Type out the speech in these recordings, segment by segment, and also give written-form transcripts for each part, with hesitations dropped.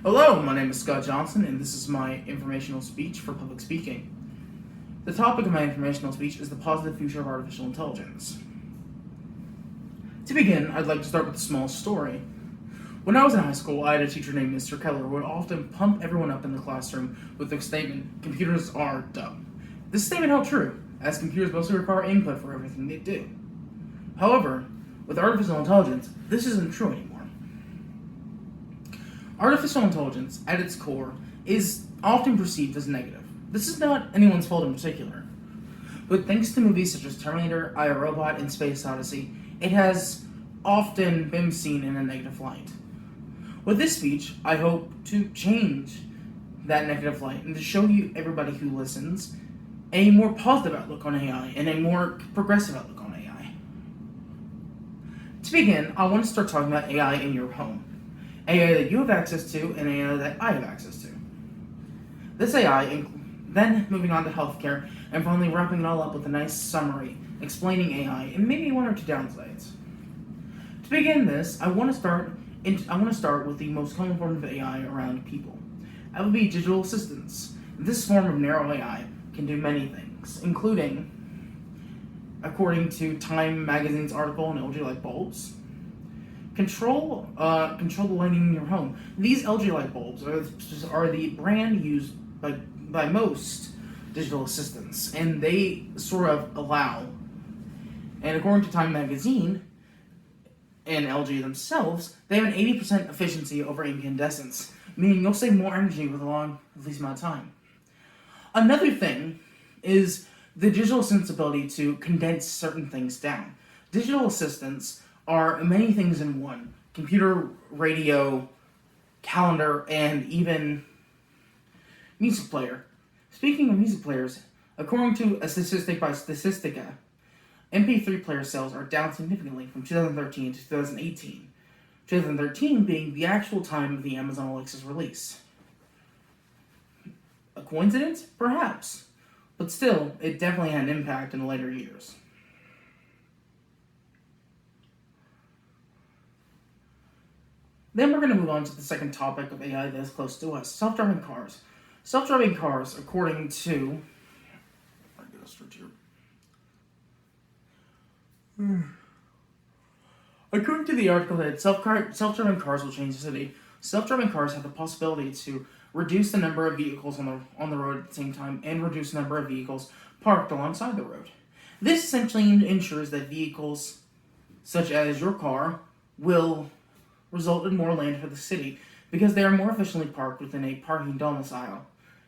Hello, my name is Scott Johnson, and this is my informational speech for public speaking. The topic of my informational speech is the positive future of artificial intelligence. To begin, I'd like to start with a small story. When I was in high school, I had a teacher named Mr. Keller who would often pump everyone up in the classroom with the statement, "Computers are dumb." This statement held true, as computers mostly require input for everything they do. However, with artificial intelligence, this isn't true anymore. Artificial intelligence, at its core, is often perceived as negative. This is not anyone's fault in particular. But thanks to movies such as Terminator, I, Robot, and Space Odyssey, it has often been seen in a negative light. With this speech, I hope to change that negative light and to show you, everybody who listens, a more positive outlook on AI and a more progressive outlook on AI. To begin, I want to start talking about AI in your home. AI that you have access to and AI that I have access to. This AI, then moving on to healthcare, and finally wrapping it all up with a nice summary explaining AI and maybe one or two downsides. To begin this, I want to start with the most common form of AI around people. That would be digital assistants. This form of narrow AI can do many things, including, according to Time magazine's article on LG light bulbs, control the lighting in your home. These LG light bulbs are the brand used by most digital assistants, and they sort of allow, and according to Time magazine and LG themselves, they have an 80% efficiency over incandescence, meaning you'll save more energy with a least amount of time. Another thing is the digital assistant's ability to condense certain things down. Digital assistants are many things in one: computer, radio, calendar, and even music player. Speaking of music players, according to a statistic by Statistica, MP3 player sales are down significantly from 2013 to 2018, 2013 being the actual time of the Amazon Alexa's release. A coincidence? Perhaps. But still, it definitely had an impact in the later years. Then we're going to move on to the second topic of AI that is close to us, self-driving cars. Self-driving cars, according to... According to the article that self-driving cars will change the city, self-driving cars have the possibility to reduce the number of vehicles on the road at the same time and reduce the number of vehicles parked alongside the road. This essentially ensures that vehicles, such as your car, will result in more land for the city because they are more efficiently parked within a parking domicile,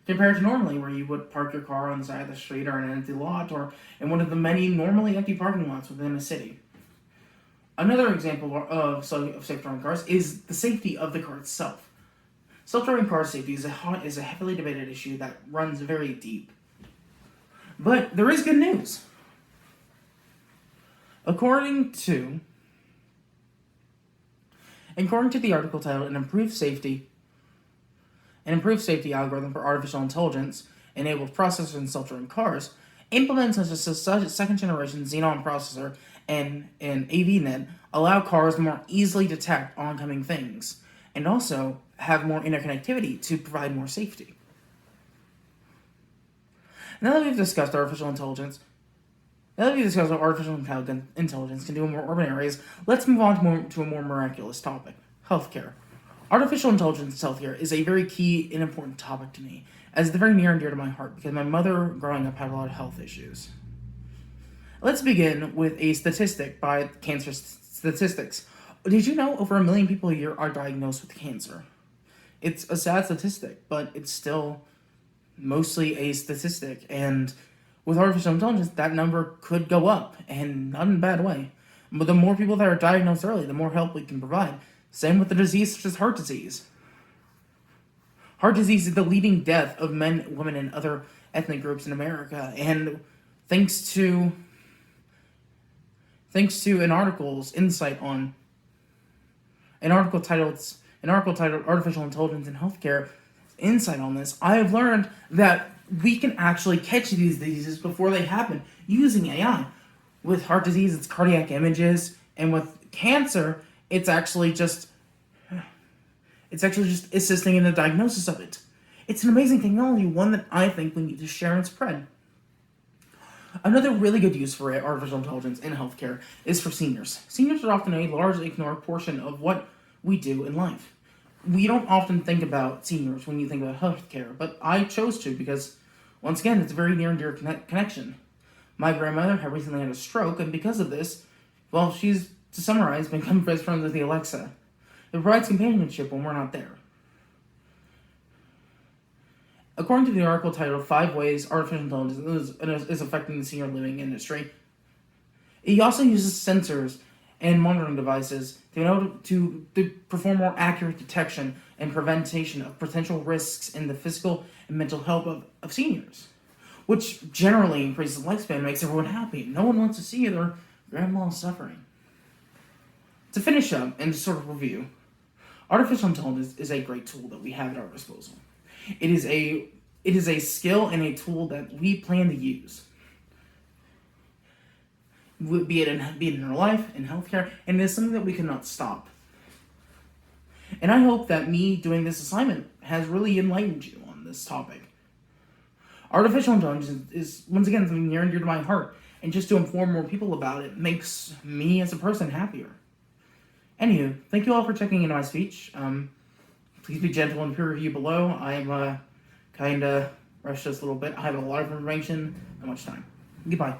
compared to normally where you would park your car on the side of the street or in an empty lot or in one of the many normally empty parking lots within a city. Another example of self-driving cars is the safety of the car itself. Self-driving car safety is a heavily debated issue that runs very deep. But there is good news. According to the article titled An Improved Safety Algorithm for Artificial Intelligence Enabled Processors in Self-Driving Cars, implements such a second-generation Xenon processor and an AVNet allow cars to more easily detect oncoming things, and also have more interconnectivity to provide more safety. Now that we've discussed what artificial intelligence can do in more urban areas, let's move on to a more miraculous topic: healthcare. Artificial intelligence in healthcare is a very key and important topic to me, as it's very near and dear to my heart because my mother, growing up, had a lot of health issues. Let's begin with a statistic by Cancer Statistics. Did you know over 1 million people a year are diagnosed with cancer? It's a sad statistic, but it's still mostly a statistic, and with artificial intelligence, that number could go up, and not in a bad way. But the more people that are diagnosed early, the more help we can provide. Same with the disease such as heart disease. Heart disease is the leading death of men, women, and other ethnic groups in America, and thanks to an article titled Artificial Intelligence in Healthcare, insight on this, I have learned that we can actually catch these diseases before they happen using AI. With heart disease, it's cardiac images, and with cancer, it's actually just It's actually just assisting in the diagnosis of it. It's an amazing technology, one that I think we need to share and spread. Another really good use for artificial intelligence in healthcare is for seniors. Seniors are often a largely ignored portion of what we do in life. We don't often think about seniors when you think about healthcare, but I chose to because, once again, it's a very near and dear connection. My grandmother had recently had a stroke, and because of this, well, she's, to summarize, become best friends with the Alexa. It provides companionship when we're not there. According to the article titled 5 Ways Artificial Intelligence is Affecting the Senior Living Industry, it also uses sensors and monitoring devices to perform more accurate detection and prevention of potential risks in the physical and mental health of seniors, which generally increases lifespan and makes everyone happy. No one wants to see their grandma suffering. To finish up and to sort of review, artificial intelligence is a great tool that we have at our disposal. It is a skill and a tool that we plan to use, be it in our life, in healthcare, and it is something that we cannot stop. And I hope that me doing this assignment has really enlightened you on this topic. Artificial intelligence is, once again, something near and dear to my heart, and just to inform more people about it makes me as a person happier. Anywho, thank you all for checking into my speech. Please be gentle in the peer review below. I'm kind of rushed this a little bit. I have a lot of information, not much time. Goodbye.